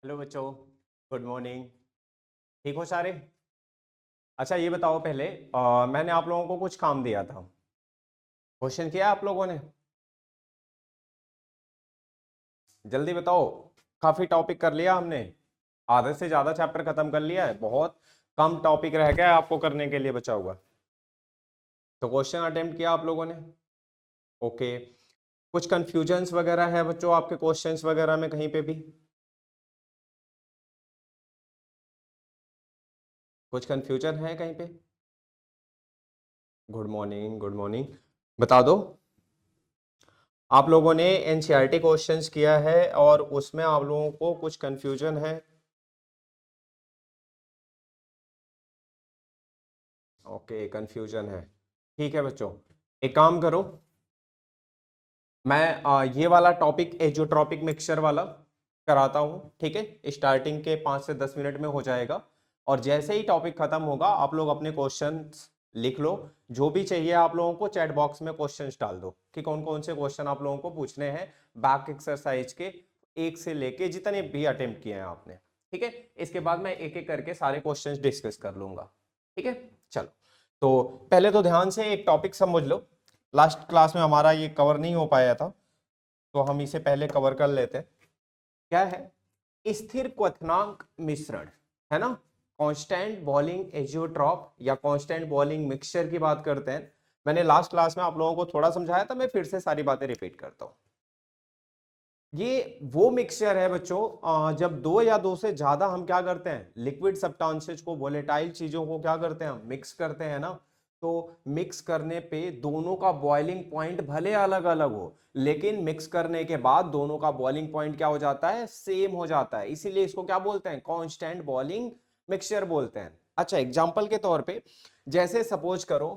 Hello बच्चों, good morning. ठीक हो सारे? अच्छा ये बताओ पहले, मैंने आप लोगों को कुछ काम दिया था। क्वेश्चन किया आप लोगों ने? जल्दी बताओ। काफी टॉपिक कर लिया हमने, आधे से ज्यादा चैप्टर खत्म कर लिया है। बहुत कम टॉपिक रह गया है आपको करने के लिए बचा हुआ। तो क्वेश्चन अटेम्प्ट किया आप लोगों ने? ओके। कुछ कंफ्यूजन्स वगैरह है बच्चों आपके क्वेश्चंस वगैरह में कहीं पे भी? कुछ कंफ्यूजन है कहीं पे? Good morning, good morning. बता दो। आप लोगों ने एनसीईआरटी क्वेश्चंस किया है और उसमें आप लोगों को कुछ कंफ्यूजन है? ओके, कंफ्यूजन है। ठीक है बच्चों, एक काम करो। मैं ये वाला टॉपिक एजियोट्रॉपिक मिक्सचर वाला कराता हूँ, ठीक है? स्टार्टिंग के 5 से 10 मिनट में हो जाएगा। और जैसे ही टॉपिक खत्म होगा आप लोग अपने क्वेश्चंस लिख लो। जो भी चाहिए आप लोगों को चैट बॉक्स में क्वेश्चंस डाल दो कि कौन कौन से क्वेश्चन आप लोगों को पूछने हैं बैक एक्सरसाइज के, एक से लेके जितने भी अटेम्प्ट किए हैं आपने। ठीक है, इसके बाद मैं एक एक करके सारे क्वेश्चंस डिस्कस कर लूंगा। ठीक है, चलो। तो पहले तो ध्यान से एक टॉपिक समझ लो। लास्ट क्लास में हमारा ये कवर नहीं हो पाया था, तो हम इसे पहले कवर कर लेते हैं। क्या है? स्थिर क्वथनांक मिश्रण, है ना? कांस्टेंट बॉइलिंग एजियोट्रॉप या कांस्टेंट बॉइलिंग मिक्सचर की बात करते हैं। मैंने लास्ट क्लास में आप लोगों को थोड़ा समझाया था, मैं फिर से सारी बातें रिपीट करता हूं। ये वो मिक्सचर है बच्चों, जब दो या दो से ज्यादा हम क्या करते हैं, लिक्विड सब्सटेंसेस को, वोलेटाइल चीजों को क्या करते हैं, हम मिक्स करते हैं ना। तो मिक्स करने पे दोनों का बॉइलिंग पॉइंट भले अलग अलग हो, लेकिन मिक्स करने के बाद दोनों का बॉइलिंग पॉइंट क्या हो जाता है, सेम हो जाता है। इसीलिए इसको क्या बोलते हैं, कांस्टेंट बॉइलिंग मिक्सचर बोलते हैं। अच्छा, एग्जांपल के तौर पे जैसे सपोज करो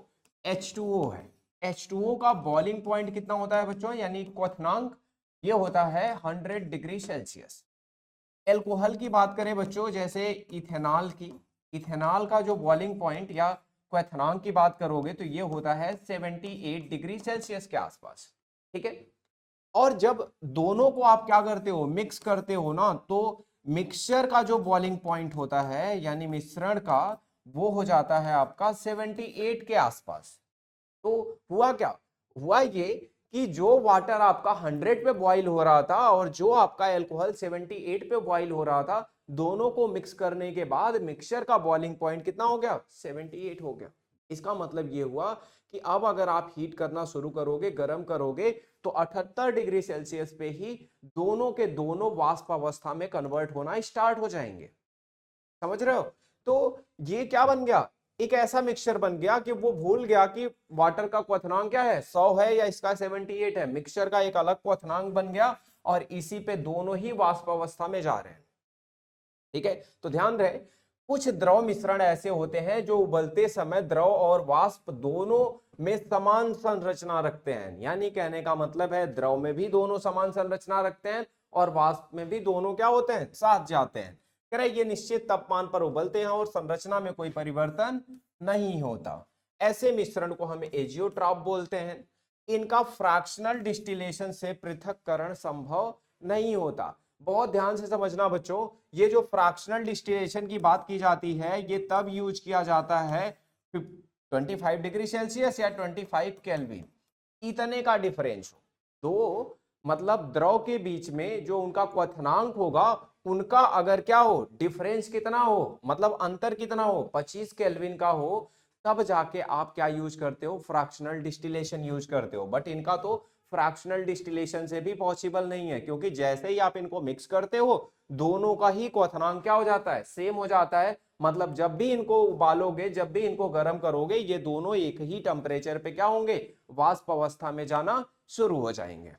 H2O है। H2O का बॉइलिंग पॉइंट कितना होता है बच्चों, यानी क्वथनांक, ये होता है 100 डिग्री सेल्सियस। एल्कोहल की बात करें बच्चों, जैसे इथेनॉल की, इथेनॉल का जो बॉइलिंग पॉइंट या क्वथनांक की बात करोगे तो ये होता है 78 डिग्री सेल्सियस के आसपास। ठीक है। और जब दोनों को आप क्या करते हो, मिक्स करते हो ना, तो मिक्सचर का जो बॉइलिंग पॉइंट होता है यानी मिश्रण का, वो हो जाता है आपका 78 के आसपास। तो हुआ क्या, हुआ ये कि जो वाटर आपका 100 पे बॉईल हो रहा था और जो आपका एल्कोहल 78 पे बॉईल हो रहा था, दोनों को मिक्स करने के बाद मिक्सचर का बॉइलिंग पॉइंट कितना हो गया, 78 हो गया। इसका मतलब ये हुआ कि अब अगर आप हीट करना शुरू करोगे, गर्म करोगे, तो 78 डिग्री सेल्सियस पे ही दोनों के दोनों वाष्प अवस्था में कन्वर्ट होना स्टार्ट हो जाएंगे। समझ रहे हो? तो ये क्या बन गया, एक ऐसा मिक्सचर बन गया कि वो भूल गया कि वाटर का क्वथनांक क्या है, 100 है या इसका 78 है। मिक्सचर का एक अलग क्वथनांक बन गया और इसी पे दोनों ही वाष्प अवस्था में जा रहे हैं। ठीक है, तो ध्यान रहे, कुछ द्रव मिश्रण ऐसे होते हैं जो उबलते समय द्रव और वाष्प दोनों में समान संरचना रखते हैं। यानी कहने का मतलब है, द्रव में भी दोनों समान संरचना रखते हैं और वाष्प में भी दोनों क्या होते हैं, साथ जाते हैं। कह रहे ये निश्चित तापमान पर उबलते हैं और संरचना में कोई परिवर्तन नहीं होता। ऐसे मिश्रण को हम एजियोट्रॉप बोलते हैं। इनका फ्रैक्शनल डिस्टिलेशन से पृथक्करण संभव नहीं होता। बहुत ध्यान से समझना बच्चों, ये जो फ्रैक्शनल डिस्टिलेशन की बात की जाती है, ये तब यूज किया जाता है 25 डिग्री सेल्सियस या 25 केल्विन, इतने का डिफरेंस हो दो, मतलब द्रव के बीच में जो उनका क्वथनांक होगा, उनका अगर क्या हो, डिफरेंस कितना हो, मतलब अंतर कितना हो, 25 केल्विन का हो, तब जाके आप क्या यूज करते हो, फ्रैक्शनल डिस्टिलेशन यूज करते हो। बट इनका तो फ्रैक्शनल डिस्टिलेशन से भी पॉसिबल नहीं है, क्योंकि जैसे ही आप इनको मिक्स करते हो, दोनों का ही क्वथनांक क्या हो जाता है, सेम हो जाता है। मतलब जब भी इनको उबालोगे, जब भी इनको गर्म करोगे, ये दोनों एक ही टेम्परेचर पे क्या होंगे, वाष्प अवस्था में जाना शुरू हो जाएंगे।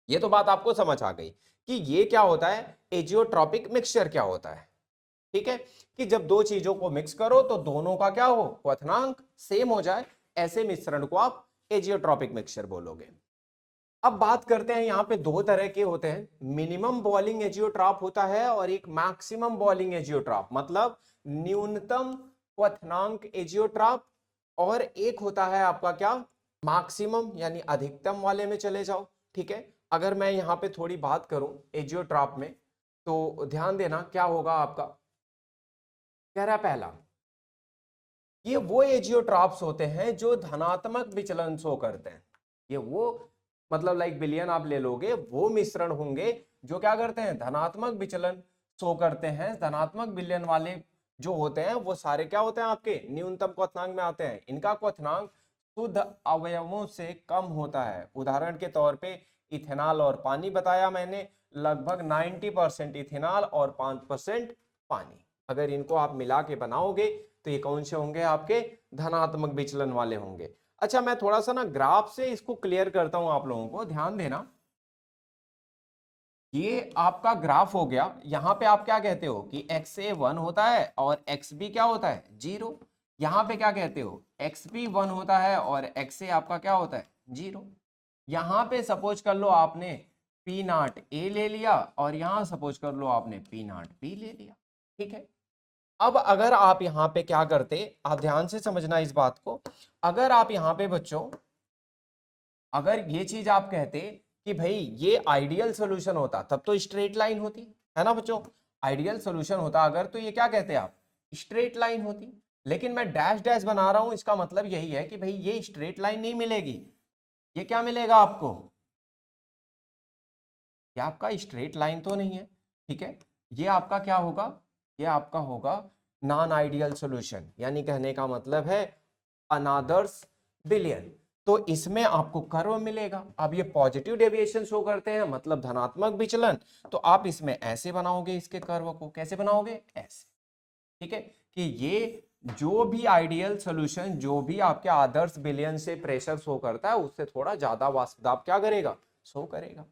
ये तो बात आपको समझ आ गई कि ये क्या होता है, एजियोट्रॉपिक मिक्सचर क्या होता है। ठीक है, कि जब दो चीजों को मिक्स करो तो दोनों का क्या हो, क्वथनांक सेम हो जाए, ऐसे मिश्रण को आप एजियोट्रॉपिक मिक्सचर बोलोगे। अब बात करते हैं, यहां पे दो तरह के होते हैं, मिनिमम बॉइलिंग एजियोट्रॉप होता है और एक मैक्सिमम बॉइलिंग एजियोट्रॉप, मतलब न्यूनतम क्वथनांक एजियोट्रॉप। और एक होता है आपका क्या, मैक्सिमम, यानी अधिकतम वाले में चले जाओ। ठीक है, अगर मैं यहां पे थोड़ी बात करूं एजियोट्रॉप में, तो ध्यान देना क्या होगा आपका, कह रहा पहला, ये वो एजियोट्रॉप्स होते हैं जो धनात्मक विचलन शो करते हैं। ये वो मतलब लाइक बिलियन आप ले लोगे, वो मिश्रण होंगे जो क्या करते हैं, धनात्मक विचलन शो करते हैं। धनात्मक बिलियन वाले जो होते हैं वो सारे क्या होते हैं, आपके न्यूनतम क्वथनांक में आते हैं। इनका क्वथनांक शुद्ध अवयवों से कम होता है। उदाहरण के तौर पे इथेनॉल और पानी बताया मैंने, लगभग 90% इथेनॉल और 5% पानी। अगर इनको आप मिला के बनाओगे तो ये कौन से होंगे, आपके धनात्मक विचलन वाले होंगे। अच्छा, मैं थोड़ा सा ना ग्राफ से इसको क्लियर करता हूं आप लोगों को, ध्यान देना। ये आपका ग्राफ हो गया। यहां पे आप क्या कहते हो कि XA 1 होता है और XB क्या होता है, 0। यहां पे क्या कहते हो, XB 1 होता है और XA आपका क्या होता है, 0। यहां पे सपोज कर लो आपने P0 A ले लिया और यहां सपोज कर लो आपने P0 B ले लिया, ठीक है। अब अगर आप यहां पे क्या करते, आप ध्यान से समझना इस बात को। अगर आप यहां पे बच्चों, अगर ये चीज आप कहते कि भाई ये आइडियल सोल्यूशन होता, तब तो स्ट्रेट लाइन होती, है ना बच्चों। आइडियल सोल्यूशन होता अगर, तो ये क्या कहते आप, स्ट्रेट लाइन होती। लेकिन मैं डैश डैश बना रहा हूं, इसका मतलब यही है कि भाई ये स्ट्रेट लाइन नहीं मिलेगी। ये क्या मिलेगा आपको, ये आपका स्ट्रेट लाइन तो नहीं है, ठीक है। ये आपका क्या होगा, ये आपका होगा नॉन आइडियल सॉल्यूशन, यानी कहने का मतलब है अनादर्स बिलियन। तो इसमें आपको कर्व मिलेगा। अब ये पॉजिटिव डेविएशन शो करते हैं, मतलब धनात्मक विचलन। तो आप इसमें ऐसे बनाओगे, इसके कर्व को कैसे बनाओगे, ऐसे, ठीक है। कि ये जो भी आइडियल सॉल्यूशन, जो भी आपके आदर्श बिलियन से प्रेशर शो करता है, उससे थोड़ा ज्यादा वाष्प दाब क्या करेगा, शो करेगा।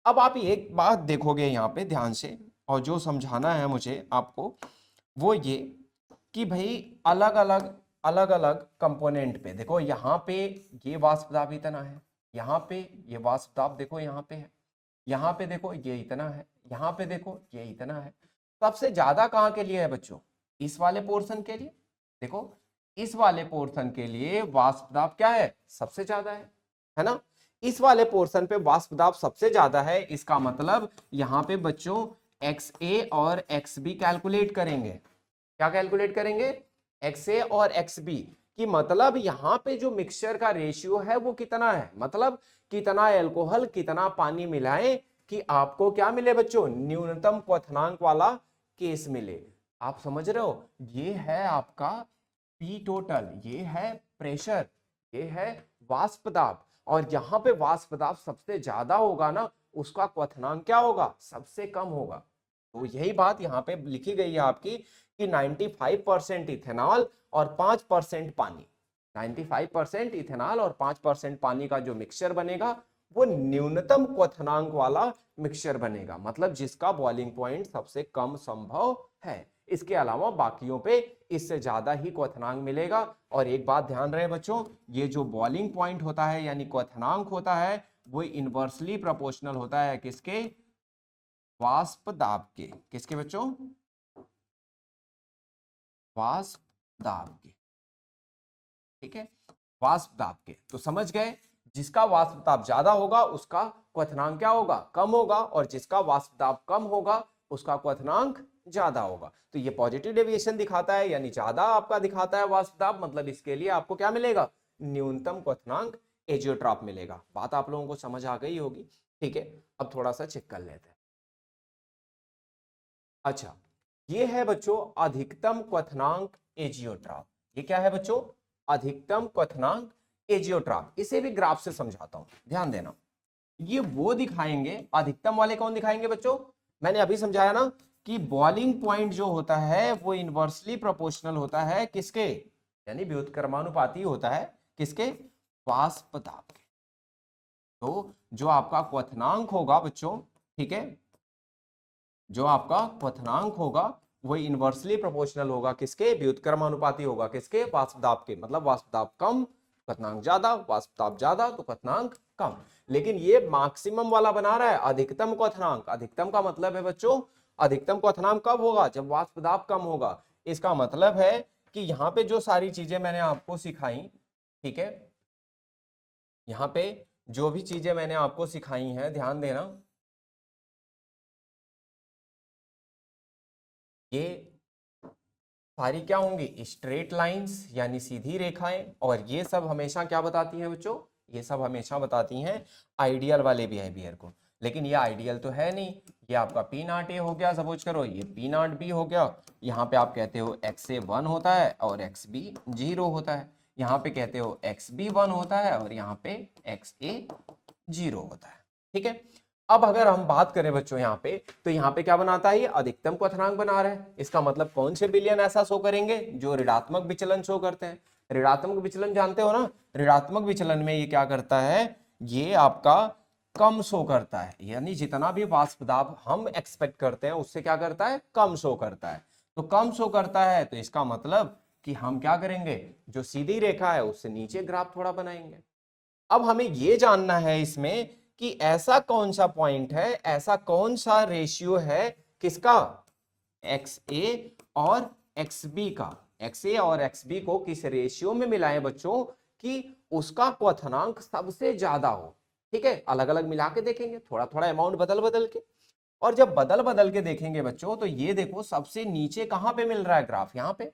अब आप एक बात देखोगे यहाँ पे ध्यान से, और जो समझाना है मुझे आपको वो ये कि भाई अलग अलग कंपोनेंट पे देखो, यहाँ पे ये वाष्प दाब इतना है, यहाँ पे ये वाष्प दाब देखो यहाँ पे है, यहाँ पे देखो ये इतना है, यहाँ पे देखो ये इतना है। सबसे ज्यादा कहाँ के लिए है बच्चों, इस वाले पोर्शन के लिए। देखो इस वाले पोर्शन के लिए वाष्प दाब क्या है, सबसे ज्यादा है ना। इस वाले पोर्शन पे वाष्प दाब सबसे ज्यादा है, इसका मतलब यहाँ पे बच्चों XA और XB कैलकुलेट करेंगे। क्या कैलकुलेट करेंगे, XA और XB की, मतलब यहाँ पे जो मिक्सचर का रेशियो है वो कितना है, मतलब कितना एल्कोहल कितना पानी मिलाएं कि आपको क्या मिले बच्चों, न्यूनतम क्वथनांक वाला केस मिले। आप समझ रहे हो, ये है आपका P टोटल, ये है प्रेशर, ये है वाष्प दाब। और यहाँ पे वाष्प दाब सबसे ज्यादा होगा ना, उसका क्वथनांक क्या होगा, सबसे कम होगा। तो यही बात यहाँ पे लिखी गई है आपकी कि 95% इथेनॉल और 5% पानी, 95% इथेनॉल और 5% पानी का जो मिक्सचर बनेगा वो न्यूनतम क्वथनांक वाला मिक्सचर बनेगा, मतलब जिसका बॉइलिंग पॉइंट सबसे कम संभव है। इसके अलावा बाकियों पे इससे ज्यादा ही क्वथनांक मिलेगा। और एक बात ध्यान रहे बच्चों, ये जो बॉइलिंग पॉइंट होता है यानी क्वथनांक होता है, वो इनवर्सली प्रोपोर्शनल होता है किसके, वाष्प दाब के। किसके बच्चों, वाष्प दाब के, ठीक है, वाष्प दाब के। तो समझ गए, जिसका वाष्प दाब ज्यादा होगा उसका क्वथनांक क्या होगा, कम होगा, और जिसका वाष्प दाब कम होगा उसका क्वथनांक ज्यादा होगा। तो ये पॉजिटिव डेविएशन दिखाता है, यानी ज्यादा आपका दिखाता है वाष्प दाब, मतलब इसके लिए आपको क्या मिलेगा, न्यूनतम क्वथनांक एजियोट्रॉप मिलेगा। बात आप लोगों को समझ आ गई होगी, ठीक है। अब थोड़ा सा चेक कर लेते हैं। अच्छा, ये है बच्चों अधिकतम क्वथनांक एजियोट्रॉप। ये क्या है बच्चों, अधिकतम क्वथनांक एजियोट्रॉप। इसे भी ग्राफ से समझाता हूं, ध्यान देना। ये वो दिखाएंगे, अधिकतम वाले कौन दिखाएंगे बच्चों, मैंने अभी समझाया ना कि बॉइलिंग पॉइंट जो होता है वो इनवर्सली प्रोपोर्शनल होता है किसके, यानी व्युत्क्रमानुपाती होता है किसके, वाष्प दाब के। तो जो आपका क्वथनांक होगा बच्चों, ठीक है, जो आपका क्वथनांक होगा वो इनवर्सली प्रोपोर्शनल होगा किसके, व्युत्क्रमानुपाती होगा किसके, वाष्प दाब के। मतलब वाष्प दाब कम क्वथनांक ज्यादा, वाष्प दाब ज्यादा तो क्वथनांक कम। लेकिन ये मैक्सिमम वाला बना रहा है अधिकतम क्वथनांक। अधिकतम का मतलब है बच्चों, अधिकतम क्वथनांक कब होगा, जब वाष्प दाब कम होगा। इसका मतलब है कि यहाँ पे जो सारी चीजें मैंने आपको सिखाई, ठीक है, यहाँ पे जो भी चीजें मैंने आपको सिखाई हैं ध्यान देना, ये सारी क्या होंगी, स्ट्रेट लाइंस यानी सीधी रेखाएं, और ये सब हमेशा क्या बताती हैं बच्चों, ये सब हमेशा बताती हैं आइडियल वाले बिहेवियर को। लेकिन ये आइडियल तो है नहीं, ये आपका पी नॉट ए हो गया, सपोज करो ये पी नॉट बी हो गया। यहाँ पे आप कहते हो एक्स ए 1 होता है और एक्स बी 0 होता है, यहाँ पे कहते हो एक्स बी 1 होता है और यहाँ पे एक्स ए 0 होता है। ठीक है, अब अगर हम बात करें बच्चों यहाँ पे, तो यहाँ पे क्या बनाता है, ये अधिकतम क्वथनांक बना रहा है। इसका मतलब कौन से बिलियन ऐसा शो करेंगे जो ऋणात्मक विचलन शो करते हैं। ऋणात्मक विचलन जानते हो ना, ऋणात्मक विचलन में ये क्या करता है, ये आपका कम शो करता है, यानी जितना भी वाष्प दाब हम एक्सपेक्ट करते हैं उससे क्या करता है, कम शो करता है। तो कम शो करता है तो इसका मतलब कि हम क्या करेंगे, जो सीधी रेखा है उससे नीचे ग्राफ थोड़ा बनाएंगे। अब हमें यह जानना है इसमें कि ऐसा कौन सा पॉइंट है, ऐसा कौन सा रेशियो है किसका, एक्स ए और एक्स बी का। एक्स ए और एक्स बी को किस रेशियो में मिलाएं बच्चों कि उसका क्वथनांक सबसे ज्यादा हो। ठीक है, अलग अलग मिला के देखेंगे, थोड़ा थोड़ा अमाउंट बदल बदल के, और जब बदल बदल के देखेंगे बच्चों तो ये देखो सबसे नीचे कहां पे मिल रहा है ग्राफ, यहाँ पे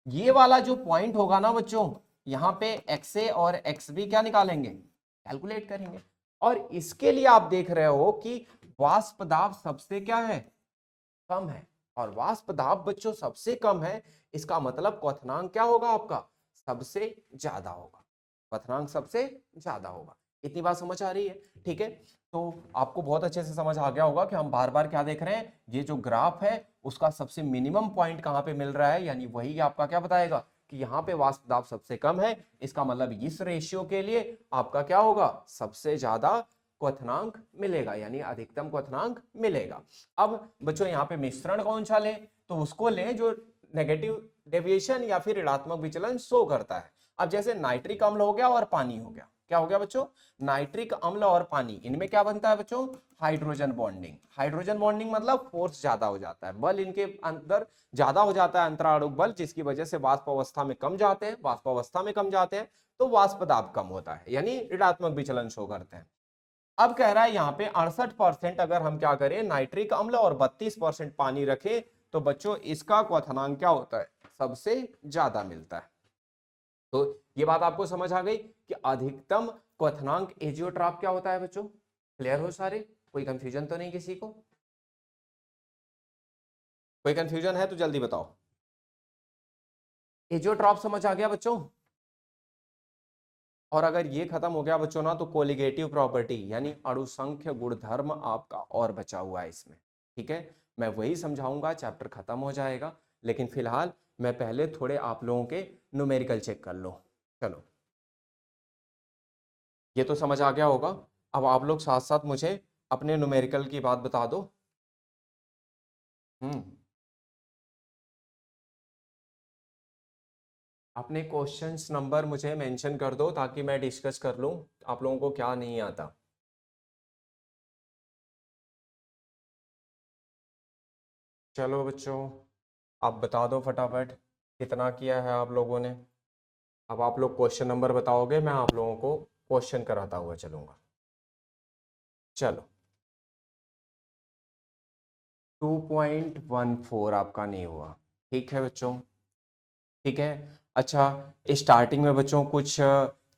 ये वाला जो पॉइंट होगा ना बच्चों, यहाँ पे एक्स ए और एक्स बी क्या निकालेंगे, कैलकुलेट करेंगे। और इसके लिए आप देख रहे हो कि वाष्प दाब सबसे क्या है, कम है, और वाष्प दाब बच्चों सबसे कम है, इसका मतलब क्वथनांक क्या होगा आपका, सबसे ज्यादा होगा, क्वथनांक सबसे ज्यादा होगा। इतनी बात समझ आ रही है। ठीक है, तो आपको बहुत अच्छे से समझ आ गया होगा कि हम बार बार क्या देख रहे हैं, ये जो ग्राफ है उसका सबसे मिनिमम पॉइंट कहां पे मिल रहा है, यानी वही आपका क्या बताएगा कि यहाँ पे वाष्प दाब सबसे कम है, इसका मतलब इस रेशियो के लिए आपका क्या होगा, सबसे ज्यादा क्वथनांक मिलेगा, यानी अधिकतम क्वथनांक मिलेगा। अब बच्चों यहाँ पे मिश्रण कौन सा लें, तो उसको लें जो नेगेटिव डेविएशन या फिर ऋणात्मक विचलन शो करता है। अब जैसे नाइट्रिक अम्ल हो गया और पानी हो गया, क्या हो गया बच्चों, नाइट्रिक अम्ल और पानी, इनमें क्या बनता है बच्चों, हाइड्रोजन बॉन्डिंग। हाइड्रोजन बॉन्डिंग मतलब फोर्स ज्यादा हो जाता है, बल इनके अंदर ज्यादा हो जाता है, अंतराणुक बल, जिसकी वजह से वाष्प अवस्था में कम जाते हैं, वाष्प अवस्था में कम जाते हैं तो वाष्प दाब कम होता है, यानी ऋणात्मक विचलन शो करते हैं। अब कह रहा है यहाँ पे 68% अगर हम क्या करें नाइट्रिक अम्ल और 32% पानी रखें, तो बच्चों इसका क्वथनांक क्या होता है, सबसे ज्यादा मिलता है। तो ये बात आपको समझ आ गई कि अधिकतम क्वथनांक एजियोट्रॉप क्या होता है बच्चों, क्लियर हो सारे, कोई कंफ्यूजन तो नहीं किसी को, कोई कंफ्यूजन है तो जल्दी बताओ। एजियोट्रॉप समझ आ गया बच्चों, और अगर ये खत्म हो गया बच्चों ना, तो कोलिगेटिव प्रॉपर्टी यानी अणुसंख्य गुणधर्म आपका और बचा हुआ है इसमें। ठीक है, मैं वही समझाऊंगा, चैप्टर खत्म हो जाएगा, लेकिन फिलहाल मैं पहले थोड़े आप लोगों के न्यूमेरिकल चेक कर लो। चलो, ये तो समझ आ गया होगा। अब आप लोग साथ साथ मुझे अपने न्यूमेरिकल की बात बता दो। हम्म, अपने क्वेश्चंस नंबर मुझे मेंशन कर दो ताकि मैं डिस्कस कर लूं आप लोगों को क्या नहीं आता। चलो बच्चों, आप बता दो फटाफट कितना किया है आप लोगों ने। अब आप लोग क्वेश्चन नंबर बताओगे, मैं आप लोगों को क्वेश्चन कराता हुआ चलूंगा। चलो, 2.14 आपका नहीं हुआ। ठीक है बच्चों, ठीक है। अच्छा, स्टार्टिंग में बच्चों कुछ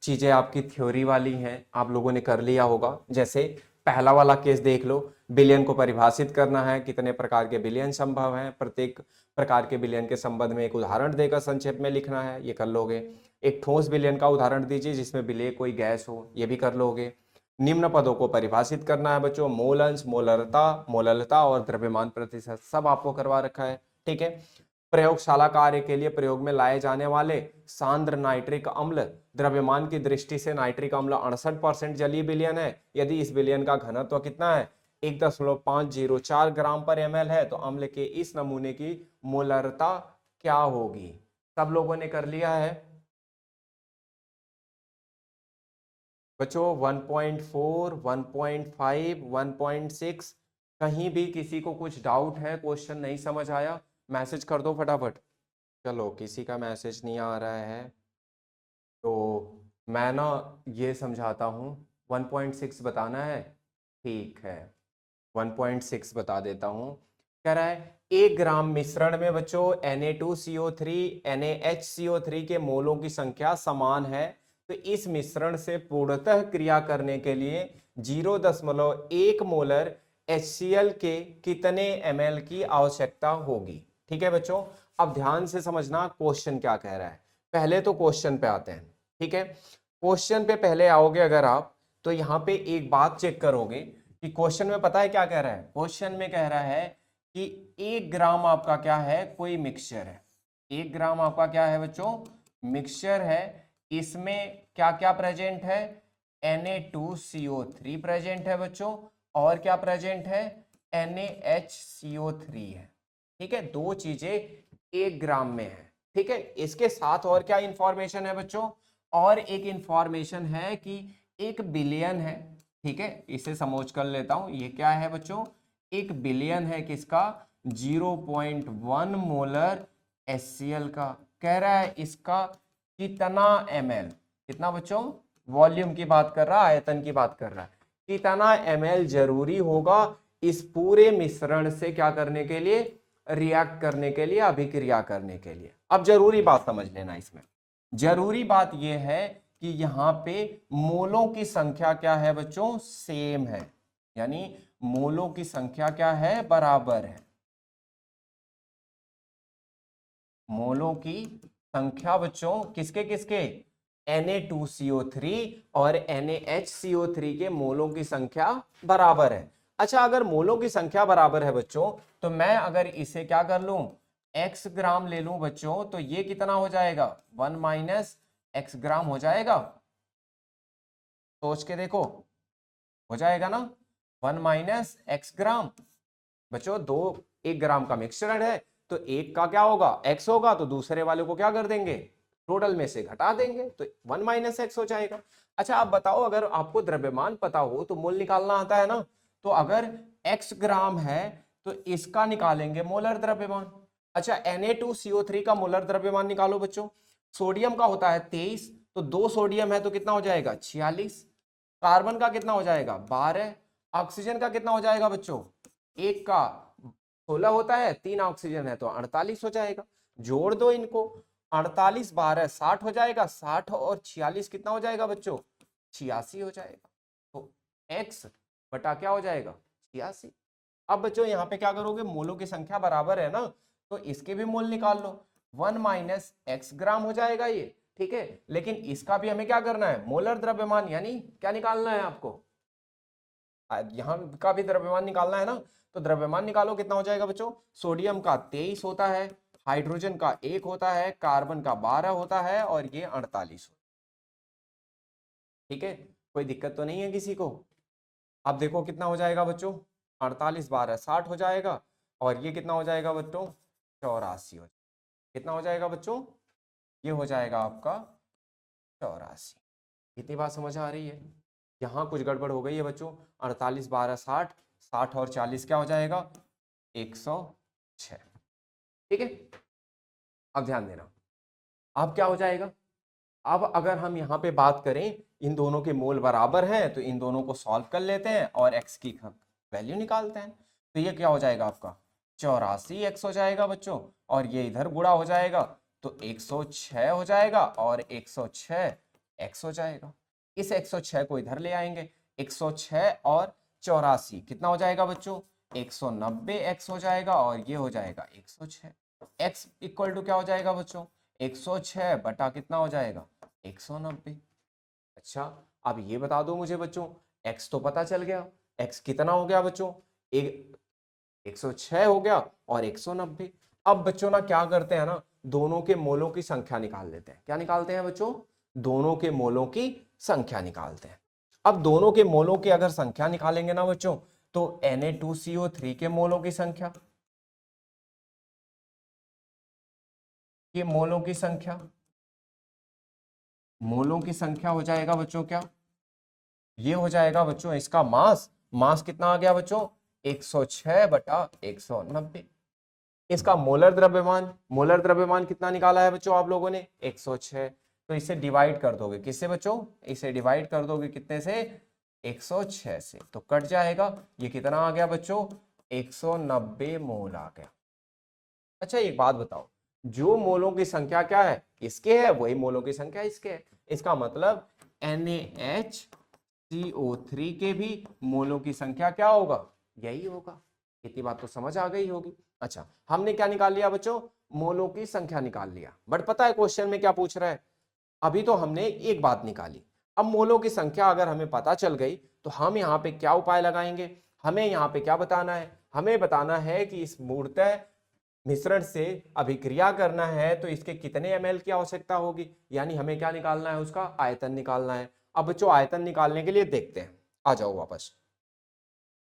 चीज़ें आपकी थ्योरी वाली हैं, आप लोगों ने कर लिया होगा। जैसे पहला वाला केस देख लो, बिलियन को परिभाषित करना है, कितने प्रकार के बिलियन संभव हैं, प्रत्येक प्रकार के बिलियन के संबंध में एक उदाहरण देकर संक्षेप में लिखना है, ये कर लोगे। एक ठोस बिलियन का उदाहरण दीजिए जिसमें विलेय कोई गैस हो, ये भी कर लोगे। निम्न पदों को परिभाषित करना है बच्चों, मोल अंश, मोलरता, मोललता और द्रव्यमान प्रतिशत, सब आपको करवा रखा है। ठीक है, प्रयोगशाला कार्य के लिए प्रयोग में लाए जाने वाले सांद्र नाइट्रिक अम्ल, द्रव्यमान की दृष्टि से नाइट्रिक अम्ल 68% जलीय विलयन है। यदि इस विलयन का घनत्व कितना है, 1.504 ग्राम पर ml है, तो अम्ल के इस नमूने की मोलरता क्या होगी। सब लोगों ने कर लिया है बच्चों, 1.4, 1.5, 1.6, कहीं भी किसी को कुछ डाउट है, क्वेश्चन नहीं समझ आया, मैसेज कर दो फटाफट। चलो, किसी का मैसेज नहीं आ रहा है तो मैं ना ये समझाता हूँ। 1.6 बताना है, ठीक है, 1.6 बता देता हूँ। कह रहा है 1 ग्राम मिश्रण में बच्चों Na2CO3 NaHCO3 के मोलों की संख्या समान है, तो इस मिश्रण से पूर्णतः क्रिया करने के लिए 0.1 मोलर HCl के कितने ml की आवश्यकता होगी। ठीक है बच्चों, अब ध्यान से समझना क्वेश्चन क्या कह रहा है। पहले तो क्वेश्चन पे आते हैं। ठीक है, क्वेश्चन पे पहले आओगे अगर आप, तो यहाँ पे एक बात चेक करोगे कि क्वेश्चन में पता है क्या कह रहा है। क्वेश्चन में कह रहा है कि 1 ग्राम आपका क्या है, कोई मिक्सचर है। 1 ग्राम आपका क्या है बच्चों, मिक्सचर है। इसमें क्या क्या प्रेजेंट है, Na2CO3 प्रेजेंट है बच्चों, और क्या प्रेजेंट है, NaHCO3 है। ठीक है, दो चीजें 1 ग्राम में है। ठीक है, इसके साथ और क्या इंफॉर्मेशन है बच्चों, और एक इंफॉर्मेशन है कि 1 बिलियन है। ठीक है, इसे समझ कर लेता हूं, ये क्या है बच्चों, 1 बिलियन है किसका, 0.1 मोलर HCl का। कह रहा है इसका कितना ml, कितना बच्चों, वॉल्यूम की बात कर रहा है, आयतन की बात कर रहा है, कितना ml जरूरी होगा इस पूरे मिश्रण से क्या करने के लिए, रिएक्ट करने के लिए, अभिक्रिया करने के लिए। अब जरूरी बात समझ लेना, इसमें जरूरी बात यह है कि यहां पे मोलों की संख्या क्या है बच्चों, सेम है, यानी मोलों की संख्या क्या है, बराबर है। मोलों की संख्या बच्चों किसके किसके, Na2CO3 और NaHCO3 के मोलों की संख्या बराबर है। अच्छा, अगर मोलों की संख्या बराबर है बच्चों, तो मैं अगर इसे क्या कर लूं, x ग्राम ले लूं बच्चों, तो ये कितना हो जाएगा, 1 माइनस x ग्राम हो जाएगा। सोच के देखो, हो जाएगा ना, 1 माइनस x ग्राम। बच्चों 1 ग्राम का मिक्सचर है, तो एक का क्या होगा, x होगा, तो दूसरे वाले को क्या कर देंगे, टोटल में से घटा देंगे, तो 1 माइनस एक्स हो जाएगा। अच्छा, आप बताओ, अगर आपको द्रव्यमान पता हो तो मोल निकालना आता है ना, तो अगर x ग्राम है तो इसका निकालेंगे मोलर द्रव्यमान। अच्छा, Na2CO3 का मोलर द्रव्यमान निकालो बच्चों। सोडियम का होता है 23, तो 2 सोडियम है तो कितना हो जाएगा, 46। कार्बन का कितना हो जाएगा, 12। ऑक्सीजन का कितना हो जाएगा बच्चों, 1 का 16 होता है, 3 ऑक्सीजन है तो 48 हो जाएगा। जोड़ दो इनको, 48 12 60 हो जाएगा, 60 और 46 कितना हो जाएगा बच्चों, 86 हो जाएगा। तो x बटा क्या हो जाएगा, 86। अब बच्चों यहाँ पे क्या करोगे, मोलों की संख्या बराबर है ना, तो इसके भी मोल निकाल लो। 1 माइनस एक्स ग्राम हो जाएगा ये। ठीक है, लेकिन इसका भी हमें क्या करना है, मोलर द्रव्यमान, यानी क्या निकालना है आपको, यहाँ का भी द्रव्यमान निकालना है ना। तो द्रव्यमान निकालो, कितना हो जाएगा बच्चों, सोडियम का 23 होता है, हाइड्रोजन का 1 होता है, कार्बन का 12 होता है, और ये 48। ठीक है, कोई दिक्कत तो नहीं है किसी को। अब देखो कितना हो जाएगा बच्चों, 48 12 60 हो जाएगा, और ये कितना हो जाएगा बच्चों, 84 हो जाएगा। कितना हो जाएगा बच्चों, ये हो जाएगा आपका 84। कितनी बात समझ आ रही है, यहाँ कुछ गड़बड़ हो गई है बच्चों। 48 12 60, 60 और 40 क्या हो जाएगा, 106। ठीक है, अब ध्यान देना, अब क्या हो जाएगा, अब अगर हम यहाँ पे बात करें, इन दोनों के मोल बराबर हैं, तो इन दोनों को सॉल्व कर लेते हैं और x की वैल्यू निकालते हैं। तो ये क्या हो जाएगा आपका, 84x हो जाएगा बच्चों, और ये इधर गुणा हो जाएगा, तो 106 हो जाएगा, और 106x हो जाएगा। इस 106 को इधर ले आएंगे, 106 और 84 कितना हो जाएगा बच्चों, 190x हो जाएगा, और ये हो जाएगा 106। x इक्वल टू क्या हो जाएगा बच्चों, 106 बटा कितना हो जाएगा, 190। अच्छा, अब ये बता दो मुझे बच्चों, x तो पता चल गया, x कितना हो गया बच्चों, 106 हो गया और 190। अब बच्चों ना क्या करते हैं ना, दोनों के मोलों की संख्या निकाल लेते हैं। क्या निकालते हैं बच्चों, दोनों के मोलों की संख्या निकालते हैं। अब दोनों के मोलों की अगर संख्या निकालेंगे ना बच्चों, तो Na2CO3 के मोलों की संख्या, ये मोलों की संख्या, मोलों की संख्या हो जाएगा बच्चों क्या, ये हो जाएगा बच्चों इसका मास। मास कितना आ गया बच्चों, 106 बटा 190। इसका मोलर द्रव्यमान, मोलर द्रव्यमान कितना निकाला है बच्चों आप लोगों ने, 106। तो इसे डिवाइड कर दोगे किससे बच्चों, इसे डिवाइड कर दोगे कितने से, 106 से, तो कट जाएगा। ये कितना आ गया बच्चों, 190 मोल आ गया। अच्छा एक बात बताओ, जो मोलों की संख्या क्या है इसके है, वही मोलों की संख्या इसके है। इसका मतलब NaHCO3 के भी मोलों की संख्या क्या होगा, यही होगा। इतनी बात तो समझ आ गई होगी। अच्छा हमने क्या निकाल लिया बच्चों, मोलों की संख्या निकाल लिया। बट पता है क्वेश्चन में क्या पूछ रहा है, अभी तो हमने एक बात निकाली। अब मोलों की संख्या अगर हमें पता चल गई तो हम यहाँ पे क्या उपाय लगाएंगे, हमें यहाँ पे क्या बताना है, हमें बताना है कि इस मूर्तः मिश्रण से अभिक्रिया करना है तो इसके कितने ml की आवश्यकता होगी, यानी हमें क्या निकालना है, उसका आयतन निकालना है। अब बच्चों आयतन निकालने के लिए देखते हैं, आ जाओ वापस।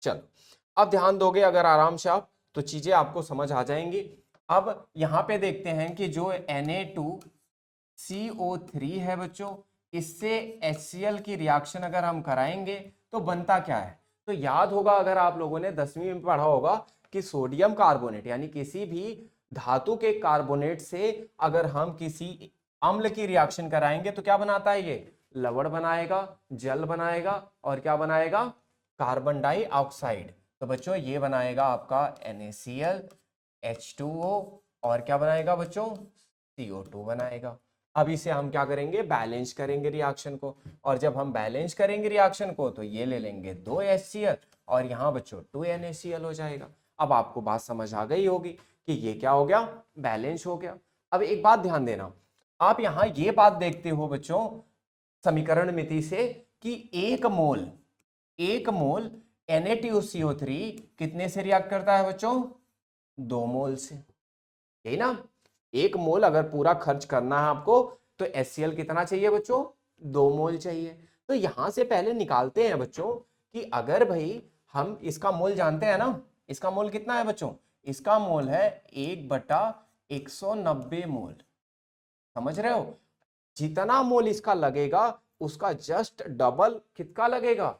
चलो अब ध्यान दोगे अगर आराम से आप तो चीजें आपको समझ आ जाएंगी। अब यहाँ पे देखते हैं कि जो Na2CO3 है बच्चों, इससे HCl की रिएक्शन अगर हम कराएंगे तो बनता क्या है। तो याद होगा अगर आप लोगों ने 10वीं में पढ़ा होगा कि सोडियम कार्बोनेट यानी किसी भी धातु के कार्बोनेट से अगर हम किसी अम्ल की रिएक्शन कराएंगे तो क्या बनाता है, ये लवण बनाएगा, जल बनाएगा और क्या बनाएगा, कार्बन डाइऑक्साइड। तो बच्चों ये बनाएगा आपका NaCl H2O और क्या बनाएगा बच्चों, CO2 बनाएगा। अब इसे हम क्या करेंगे, बैलेंस करेंगे रिएक्शन को, और जब हम बैलेंस करेंगे रिएक्शन को तो ये ले लेंगे 2 HCl और यहाँ बच्चों 2 NaCl हो जाएगा। अब आपको बात समझ आ गई होगी कि ये क्या हो गया, बैलेंस हो गया। अब एक बात ध्यान देना, आप यहाँ ये बात देखते हो बच्चों समीकरण मिति से कि एक मोल Na2CO3 कितने से रिएक्ट करता है बच्चों, 2 मोल से, यही ना। एक मोल अगर पूरा खर्च करना है आपको तो HCl कितना चाहिए बच्चों, 2 मोल चाहिए। तो यहां से पहले निकालते हैं बच्चों कि अगर भाई हम इसका मोल जानते हैं ना, इसका मोल कितना है बच्चों, इसका मोल है 1/190 मोल। समझ रहे हो, जितना मोल इसका लगेगा उसका जस्ट डबल कितना लगेगा,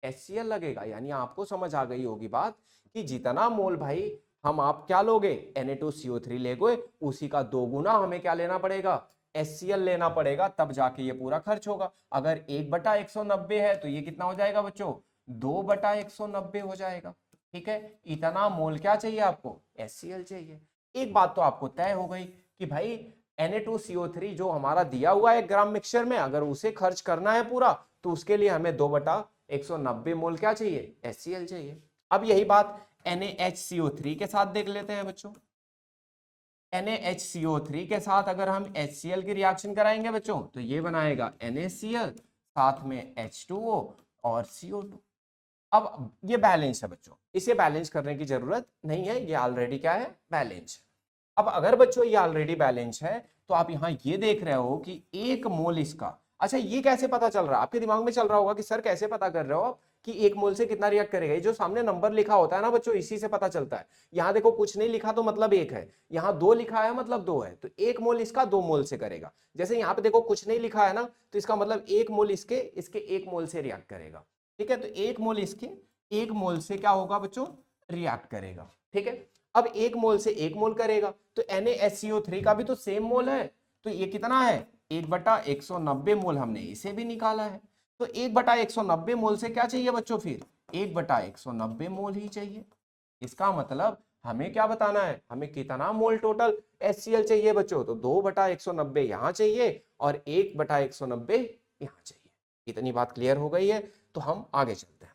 HCl लगेगा। यानी आपको समझ आ गई होगी बात कि जितना मोल भाई हम आप क्या लोगे Na2CO3 लेगे उसी का 2 गुना हमें क्या लेना पड़ेगा, HCl लेना पड़ेगा, तब जाके ये पूरा खर्च होगा। अगर 1/190 है तो ये कितना हो जाएगा बच्चों, 2/190 हो जाएगा। ठीक है, इतना मोल क्या चाहिए आपको, HCl चाहिए। एक बात तो आपको तय हो गई कि भाई Na2CO3 जो हमारा दिया हुआ है ग्राम मिक्सचर में, अगर उसे खर्च करना है पूरा तो उसके लिए हमें 2/190 मोल क्या चाहिए, HCl चाहिए। अब यही बात NaHCO3 के साथ देख लेते हैं बच्चों। NaHCO3 के साथ अगर हम HCl की रिएक्शन कराएंगे बच्चों तो ये बनाएगा NaCl साथ में H2O और CO2। अब ये बैलेंस है बच्चों, इसे बैलेंस करने की जरूरत नहीं है, ये ऑलरेडी क्या है, बैलेंस है। अब अगर बच्चों ये ऑलरेडी बैलेंस है तो आप यहां ये देख रहे हो कि 1 मोल इसका, अच्छा ये कैसे पता चल रहा है, आपके दिमाग में चल रहा होगा कि सर कैसे पता कर रहे हो आप कि 1 मोल से कितना रिएक्ट करेगा। ये जो सामने नंबर लिखा होता है ना बच्चों, इसी से पता चलता है। यहाँ देखो कुछ नहीं लिखा तो मतलब 1 है, यहाँ 2 लिखा है मतलब 2 है, तो 1 मोल इसका 2 मोल से करेगा। जैसे यहाँ पे देखो कुछ नहीं लिखा है ना, तो इसका मतलब 1 मोल इसके 1 मोल से रिएक्ट करेगा। ठीक है, तो 1 मोल इसके 1 मोल से क्या होगा बच्चों, रिएक्ट करेगा। ठीक है, अब 1 मोल से 1 मोल करेगा तो NaHCO3 का भी तो सेम मोल है, तो ये कितना है, 1/190 मोल हमने इसे भी निकाला है। तो 1/190 मोल से क्या चाहिए बच्चों, फिर 1/190 मोल ही चाहिए। इसका मतलब हमें क्या बताना है, हमें कितना मोल टोटल HCl चाहिए बच्चों, तो 2/190 यहां चाहिए और 1/190 यहां चाहिए। इतनी बात क्लियर हो गई है, तो हम आगे चलते हैं।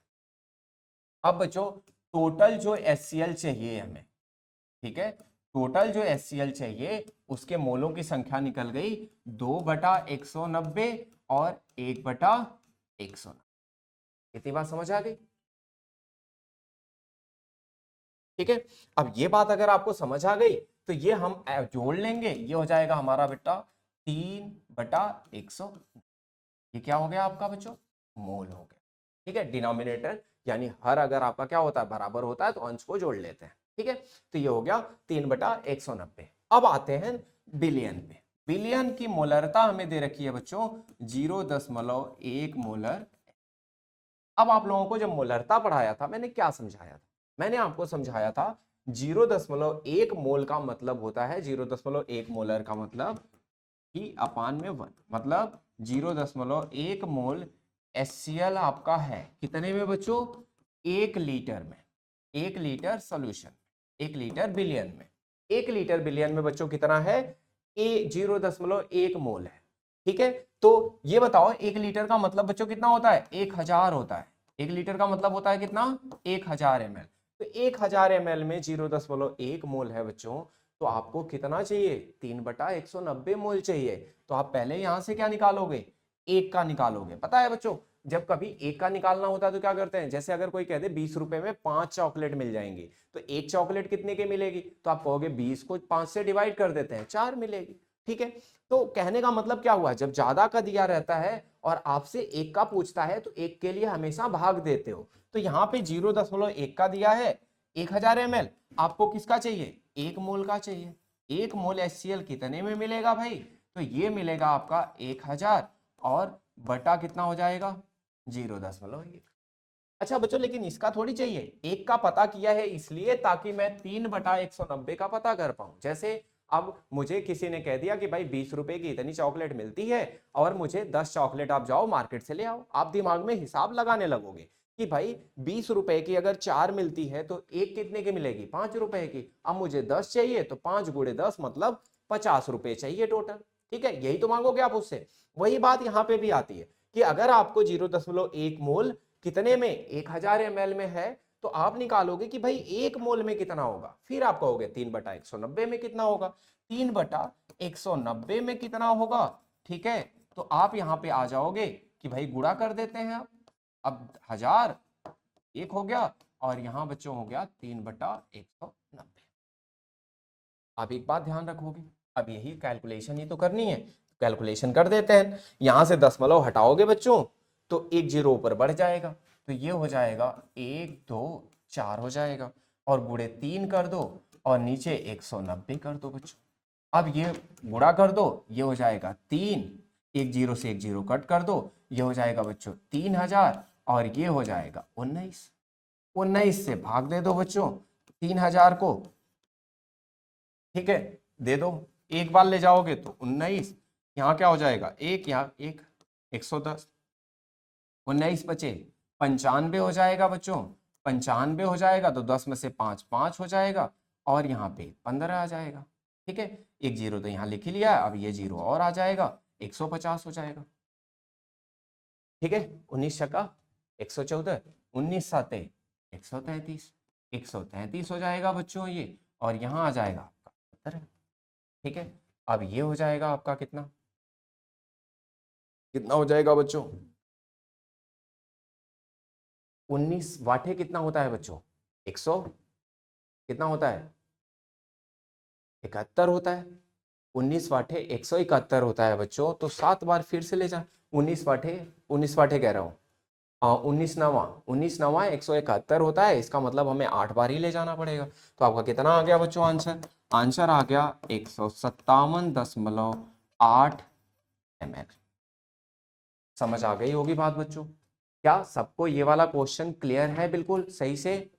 अब बच्चों टोटल जो HCl चाहिए हमें, ठीक है, टोटल जो HCl चाहिए उसके मोलों की संख्या निकल गई 2/190 और 1/190। इतनी बात समझ आ गई। ठीक है, अब ये बात अगर आपको समझ आ गई तो ये हम जोड़ लेंगे, ये हो जाएगा हमारा बेटा 3/100। ये क्या हो गया आपका बच्चों, मोल हो गया। ठीक है, डिनोमिनेटर यानी हर अगर आपका क्या होता है, बराबर होता है तो अंश को जोड़ लेते हैं। ठीक है, तो ये हो गया 3/190। अब आते हैं बिलियन पे। बिलियन की मोलरता हमें दे रखी है बच्चों 0.1 मोलर। अब आप लोगों को जब मोलरता पढ़ाया था मैंने क्या समझाया था, मैंने आपको समझाया था 0.1 मोल का मतलब होता है, 0.1 मोलर का मतलब कि अपान में 1, मतलब 0.1 मोल HCl आपका है कितने में बच्चों, 1 लीटर में, 1 लीटर सोल्यूशन, 1 लीटर बिलियन में। 1 लीटर बिलियन में बच्चों कितना है, 0.1 मोल है। ठीक है, तो ये बताओ 1 लीटर का मतलब बच्चों कितना होता है, 1000 होता है। 1 लीटर का मतलब होता है कितना, 1000 ml। तो 1000 ml में 0.1 मोल है बच्चों, तो आपको कितना चाहिए, 3/190 मोल चाहिए। तो आप पहले यहां से क्या निकालोगे, 1 का निकालोगे। पता है बच्चों, जब कभी 1 का निकालना होता है तो क्या करते हैं, जैसे अगर कोई कह दे 20 रुपए में 5 चॉकलेट मिल जाएंगी, तो 1 चॉकलेट कितने की मिलेगी, तो आप कहोगे 20 को 5 से डिवाइड कर देते हैं, 4 मिलेगी। ठीक है, तो कहने का मतलब क्या हुआ, जब ज्यादा का दिया रहता है और आपसे 1 का पूछता है तो 1 के लिए हमेशा भाग देते हो। तो यहाँ पे 0.1 का दिया है, 1000 ml, आपको किसका चाहिए, 1 मोल का चाहिए। 1 मोल HCl कितने में मिलेगा भाई, तो ये मिलेगा आपका 1000 और बटा कितना हो जाएगा, 0.1। अच्छा बच्चों, लेकिन इसका थोड़ी चाहिए, 1 का पता किया है इसलिए ताकि मैं 3/190 का पता कर पाऊं। जैसे अब मुझे किसी ने कह दिया कि भाई 20 रुपए की इतनी चॉकलेट मिलती है और मुझे 10 चॉकलेट आप जाओ मार्केट से ले आओ। आप दिमाग में हिसाब लगाने लगोगे कि भाई 20 रुपए की अगर 4 मिलती है तो एक कितने की मिलेगी, 5 रुपए की। अब मुझे 10 चाहिए तो 5 गुणे 10 मतलब 50 रुपए चाहिए टोटल। ठीक है, यही तो मांगोगे आप उससे। वही बात यहाँ पे भी आती है कि अगर आपको 0.1 मोल कितने में, 1000 ml में है, तो आप निकालोगे कि भाई 1 मोल में कितना होगा, फिर आप कहोगे 3/190 में कितना होगा, 3/190 में कितना होगा। ठीक है, तो आप यहां पे आ जाओगे कि भाई गुणा कर देते हैं आप। अब 1000 1 हो गया और यहां बच्चों हो गया 3/190। आप एक बात ध्यान रखोगे, अब यही कैलकुलेशन ही तो करनी है, कैलकुलेशन कर देते हैं। यहां से दशमलव हटाओगे बच्चों तो 1 जीरो ऊपर बढ़ जाएगा, तो ये हो जाएगा 1 2 4 हो जाएगा, और गुणे 3 कर दो और नीचे 190 कर दो बच्चों। अब ये गुणा कर दो, ये हो जाएगा 3, 1 जीरो से 1 जीरो कट कर दो, ये हो जाएगा बच्चों 3000 और ये हो जाएगा 19। 19 से भाग दे दो बच्चों 3000 को। ठीक है, दे दो, एक बार ले जाओगे तो 19, यहाँ क्या हो जाएगा, एक, यहाँ एक, 110, 19 बचे 95 हो जाएगा बच्चों। 95 हो जाएगा तो 10 में से 5 5 हो जाएगा और यहाँ पे 15 आ जाएगा। ठीक है, एक जीरो तो यहाँ लिख ही लिया है, अब ये जीरो और आ जाएगा, 150 हो जाएगा। ठीक है, 19 छक्का 114, 19 साते 133, 133 हो जाएगा बच्चों ये, और यहाँ आ जाएगा आपका 70। ठीक है, अब ये हो जाएगा आपका कितना, कितना हो जाएगा बच्चों, 19 वाटे कितना होता है बच्चों, 100 कितना होता है, 71 होता है। 19 वाटे 171 होता है बच्चों, तो 7 बार फिर से ले जा, 19 वाटे कह रहा हूँ, 19 नवा 171 होता है, इसका मतलब हमें 8 बार ही ले जाना पड़ेगा। तो आपका कितना आ गया बच्चों आंसर, आंसर आ गया 157.8 ml। समझ आ गई होगी बात बच्चों, क्या सबको ये वाला क्वेश्चन क्लियर है, बिल्कुल सही से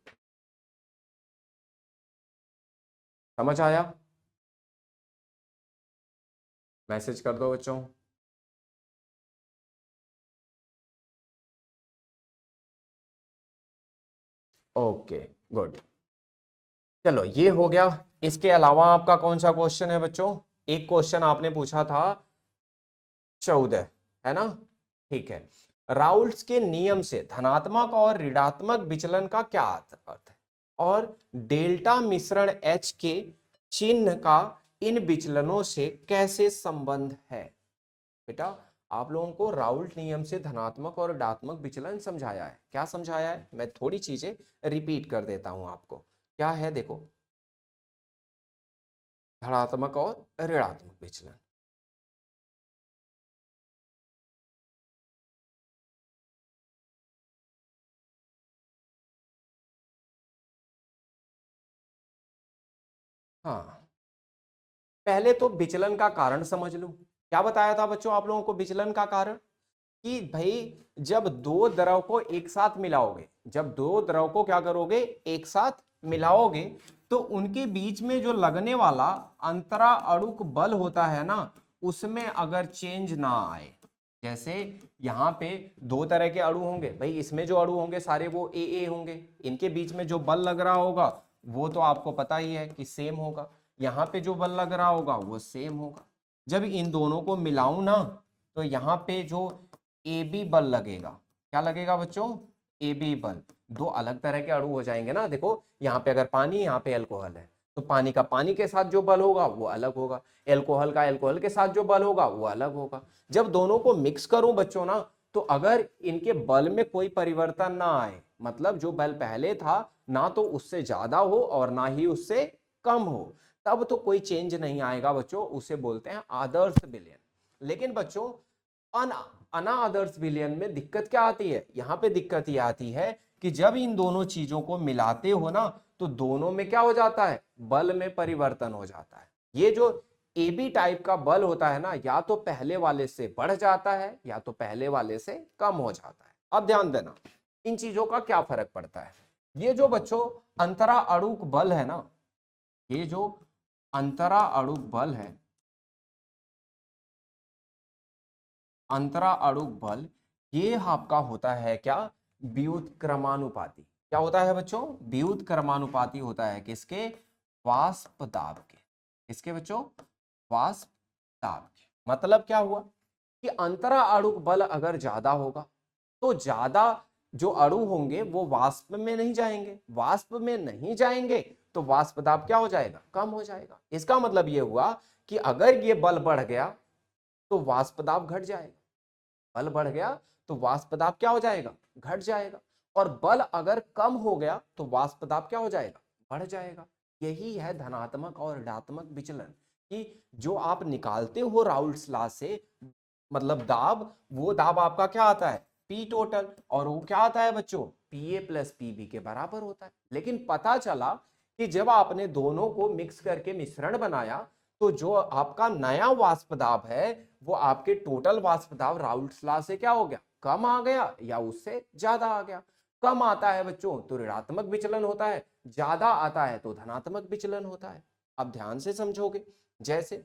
समझ आया, मैसेज कर दो बच्चों। ओके गुड, चलो ये हो गया। इसके अलावा आपका कौन सा क्वेश्चन है बच्चों, एक क्वेश्चन आपने पूछा था 14, है ना। ठीक है, राउल्ट्स के नियम से धनात्मक और ऋणात्मक विचलन का क्या अर्थ है, और डेल्टा मिश्रण H के चिन्ह का इन विचलनों से कैसे संबंध है। बेटा आप लोगों को राउल्ट नियम से धनात्मक और ऋणात्मक विचलन समझाया है, क्या समझाया है, मैं थोड़ी चीजें रिपीट कर देता हूं आपको। क्या है देखो, धनात्मक और ऋणात्मक विचलन, हाँ पहले तो विचलन का कारण समझ लो। क्या बताया था बच्चों आप लोगों को विचलन का कारण, कि भाई जब दो द्रव को एक साथ मिलाओगे, जब दो द्रव को क्या करोगे एक साथ मिलाओगे, तो उनके बीच में जो लगने वाला अंतरा अणुक बल होता है ना, उसमें अगर चेंज ना आए, जैसे यहाँ पे दो तरह के अणु होंगे भाई, इसमें जो अणु होंगे सारे वो ए होंगे, इनके बीच में जो बल लग रहा होगा वो तो आपको पता ही है कि सेम होगा। यहाँ पे जो बल लग रहा होगा वो सेम होगा। जब इन दोनों को मिलाऊं ना तो यहाँ पे जो ए बी बल लगेगा, क्या लगेगा बच्चों, ए बी बल, दो अलग तरह के अणु हो जाएंगे ना। देखो यहाँ पे अगर पानी, यहाँ पे अल्कोहल है, तो पानी का पानी के साथ जो बल होगा वो अलग होगा, एल्कोहल का एल्कोहल के साथ जो बल होगा वो अलग होगा। जब दोनों को मिक्स करूं बच्चों ना, तो अगर इनके बल में कोई परिवर्तन ना आए, मतलब जो बल पहले था ना तो उससे ज्यादा हो और ना ही उससे कम हो, तब तो कोई चेंज नहीं आएगा बच्चों, उसे बोलते हैं आदर्श विलयन। लेकिन बच्चों अना आदर्श विलयन में दिक्कत क्या आती है, यहां पे दिक्कत ये आती है कि जब इन दोनों चीजों को मिलाते हो ना तो दोनों में क्या हो जाता है, बल में परिवर्तन हो जाता है। ये जो ए बी टाइप का बल होता है ना, या तो पहले वाले से बढ़ जाता है या तो पहले वाले से कम हो जाता है। अब ध्यान देना इन चीजों का क्या फर्क पड़ता है। ये जो बच्चों अंतरा अणुक बल है ना, ये जो अंतरा अणुक बल है, अंतरा अणुक बल, ये आपका होता है क्या, व्युत्क्रमानुपाती। क्या होता है बच्चों, व्युत्क्रमानुपाती होता है किसके, वाष्प दाब के। किसके बच्चों, वाष्प दाब के। मतलब क्या हुआ कि अंतरा अणुक बल अगर ज्यादा होगा तो ज्यादा जो अणु होंगे वो वाष्प में नहीं जाएंगे, वाष्प में नहीं जाएंगे तो वाष्प दाब क्या हो जाएगा, कम हो जाएगा। इसका मतलब ये हुआ कि अगर ये बल बढ़ गया तो वाष्प दाब घट जाएगा, बल बढ़ गया तो वाष्प दाब क्या हो जाएगा, घट जाएगा। और बल अगर कम हो गया तो वाष्प दाब क्या हो जाएगा, बढ़ जाएगा। यही है धनात्मक और ऋणात्मक विचलन, कि जो आप निकालते हो राउल्ट्स लॉ से, मतलब दाब, वो दाब आपका क्या आता है, पी टोटल, और वो क्या आता है बच्चों, P A plus P B के बराबर होता है। लेकिन पता चला कि जब आपने दोनों को मिक्स करके मिश्रण बनाया तो जो आपका नया वाष्प दाब है वो आपके टोटल वाष्प दाब राउल्ट्स लॉ से क्या हो गया, कम आ गया या उससे ज्यादा आ गया। कम आता है बच्चों तो ऋणात्मक विचलन होता है, ज्यादा आता है तो धनात्मक विचलन होता है। अब ध्यान से समझोगे, जैसे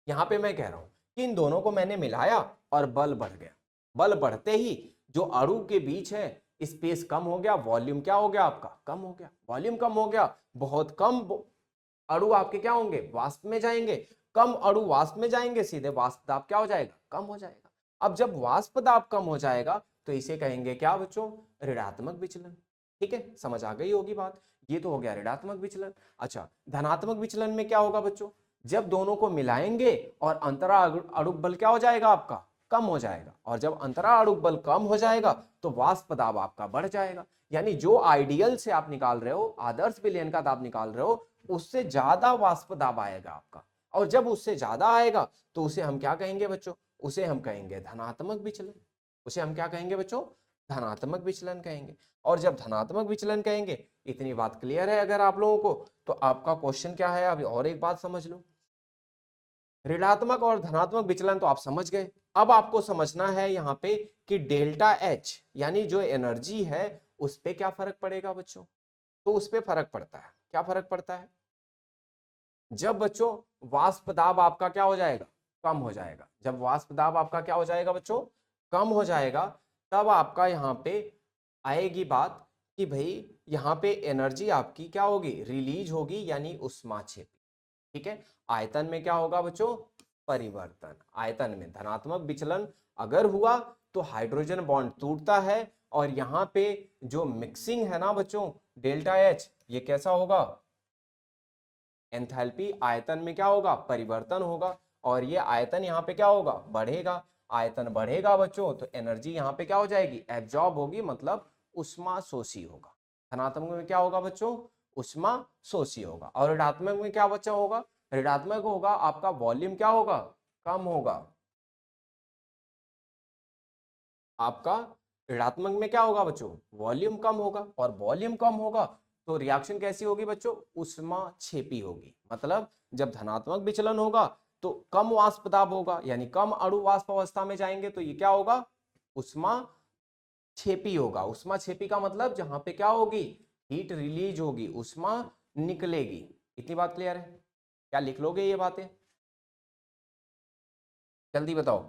यहां पे मैं कह रहा हूं कि इन दोनों को मैंने मिलाया और बल बढ़ गया, बल बढ़ते ही जो अणु के बीच है स्पेस कम हो गया, वॉल्यूम क्या हो गया आपका, कम हो गया, वॉल्यूम कम हो गया, बहुत कम अणु आपके क्या होंगे, वाष्प में जाएंगे, कम अणु वाष्प में जाएंगे, सीधे वाष्प दाब क्या हो जाएगा, कम हो जाएगा। अब जब वाष्प दाब कम हो जाएगा तो इसे कहेंगे क्या बच्चों, ऋणात्मक विचलन। ठीक है, समझ आ गई होगी बात। ये तो हो गया ऋणात्मक विचलन। अच्छा, धनात्मक विचलन में क्या होगा बच्चों, जब दोनों को मिलाएंगे और अंतरा अणुक बल क्या हो जाएगा आपका, कम हो जाएगा, और जब अंतरा अणुक बल कम हो जाएगा तो वाष्प दाब आपका बढ़ जाएगा। यानी जो आइडियल से आप निकाल रहे हो, आदर्श विलयन का दाब निकाल रहे हो, उससे ज्यादा वाष्प दाब आएगा आपका। और जब उससे ज्यादा आएगा तो उसे हम क्या कहेंगे बच्चों, उसे हम कहेंगे धनात्मक विचलन। उसे हम क्या कहेंगे बच्चों, धनात्मक विचलन कहेंगे। और जब धनात्मक विचलन कहेंगे, इतनी बात क्लियर है अगर आप लोगों को, तो आपका क्वेश्चन क्या है, अभी और एक बात समझ लो। ऋणात्मक और धनात्मक विचलन तो आप समझ गए। अब आपको समझना है यहाँ पे कि डेल्टा एच यानी जो एनर्जी है उस पे क्या फर्क पड़ेगा बच्चों। तो उस पे फर्क पड़ता है, क्या फर्क पड़ता है, जब बच्चों वाष्प दाब आपका क्या हो जाएगा, कम हो जाएगा। जब वाष्प दाब आपका क्या हो जाएगा बच्चों, कम हो जाएगा, तब आपका यहाँ पे आएगी बात कि भाई यहाँ पे एनर्जी आपकी क्या होगी, रिलीज होगी, यानी ऊष्माक्षेपी। ठीक है, आयतन में क्या होगा बच्चों, परिवर्तन। आयतन में धनात्मक विचलन अगर हुआ तो हाइड्रोजन बॉन्ड टूटता है, और यहाँ पे जो मिक्सिंग है ना बच्चों, डेल्टा एच, ये कैसा होगा, एंथैल्पी, आयतन में क्या होगा, परिवर्तन होगा, और ये आयतन यहाँ पे क्या होगा, बढ़ेगा। आयतन बढ़ेगा बच्चों तो एनर्जी यहाँ पे क्या हो जाएगी, एब्जॉर्ब होगी, मतलब उष्मा शोषी होगा। धनात्मक में क्या होगा बच्चों, उष्मा शोषी होगा। और ऋणात्मक में क्या बच्चा होगा, ऋणात्मक होगा आपका वॉल्यूम क्या होगा, कम होगा। आपका ऋणात्मक में क्या होगा बच्चों, वॉल्यूम कम होगा, और वॉल्यूम कम होगा तो रिएक्शन कैसी होगी बच्चों, ऊष्माक्षेपी होगी। मतलब जब धनात्मक विचलन होगा तो कम वाष्प दाब होगा, यानी कम अणु वाष्प अवस्था में जाएंगे, तो ये क्या होगा, ऊष्माक्षेपी होगा। ऊष्माक्षेपी का मतलब जहां पे क्या होगी, हीट रिलीज होगी, ऊष्मा निकलेगी। इतनी बात क्लियर है, क्या लिख लोगे ये बातें, जल्दी बताओ।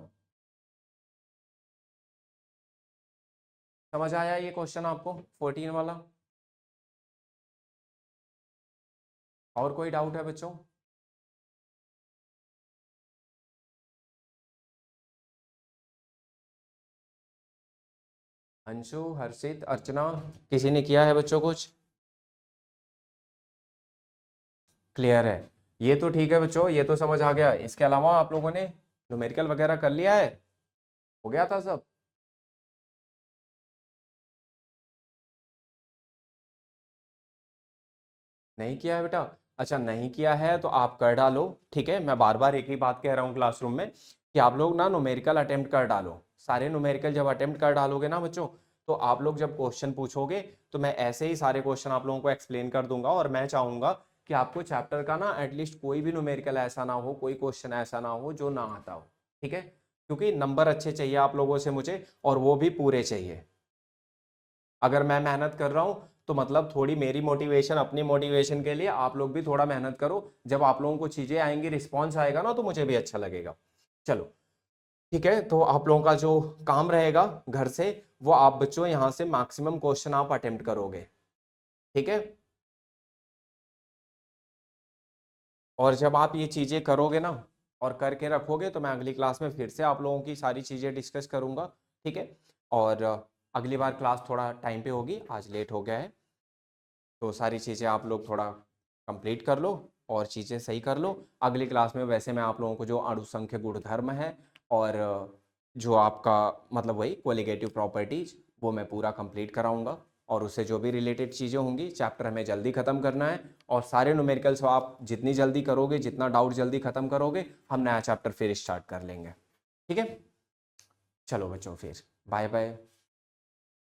समझ आया ये क्वेश्चन आपको 14 वाला। और कोई डाउट है बच्चों? अंशु, हर्षित, अर्चना, किसी ने किया है बच्चों कुछ? क्लियर है? ये तो ठीक है बच्चों, ये तो समझ आ गया। इसके अलावा आप लोगों ने न्यूमेरिकल वगैरह कर लिया है? हो गया था सब? नहीं किया है बेटा? अच्छा, नहीं किया है तो आप कर डालो। ठीक है, मैं बार बार एक ही बात कह रहा हूँ क्लासरूम में कि आप लोग ना न्यूमेरिकल अटेम्प्ट कर डालो। सारे न्यूमेरिकल जब अटेम्प्ट कर डालोगे ना बच्चों, तो आप लोग जब क्वेश्चन पूछोगे तो मैं ऐसे ही सारे क्वेश्चन आप लोगों को एक्सप्लेन कर दूंगा। और मैं चाहूंगा कि आपको चैप्टर का ना एटलीस्ट कोई भी न्यूमेरिकल ऐसा ना हो, कोई क्वेश्चन ऐसा ना हो जो ना आता हो। ठीक है, क्योंकि नंबर अच्छे चाहिए आप लोगों से मुझे, और वो भी पूरे चाहिए। अगर मैं मेहनत कर रहा हूं तो मतलब थोड़ी मेरी मोटिवेशन, अपनी मोटिवेशन के लिए आप लोग भी थोड़ा मेहनत करो। जब आप लोगों को चीजें आएंगी, रिस्पॉन्स आएगा ना, तो मुझे भी अच्छा लगेगा। चलो ठीक है, तो आप लोगों का जो काम रहेगा घर से, वो आप बच्चों यहां से मैक्सिमम क्वेश्चन आप अटेम्प्ट करोगे। ठीक है, और जब आप ये चीजें करोगे ना और करके रखोगे, तो मैं अगली क्लास में फिर से आप लोगों की सारी चीजें डिस्कस करूंगा। ठीक है, और अगली बार क्लास थोड़ा टाइम पे होगी, आज लेट हो गया है। तो सारी चीज़ें आप लोग थोड़ा कंप्लीट कर लो और चीज़ें सही कर लो। अगली क्लास में वैसे मैं आप लोगों को जो अणुसंख्य गुणधर्म है और जो आपका मतलब वही कोलिगेटिव प्रॉपर्टीज, वो मैं पूरा कंप्लीट कराऊंगा। और उससे जो भी रिलेटेड चीज़ें होंगी, चैप्टर हमें जल्दी ख़त्म करना है। और सारे न्यूमेरिकल्स आप जितनी जल्दी करोगे, जितना डाउट जल्दी ख़त्म करोगे, हम नया चैप्टर फिर स्टार्ट कर लेंगे। ठीक है, चलो बच्चों, फिर बाय बाय।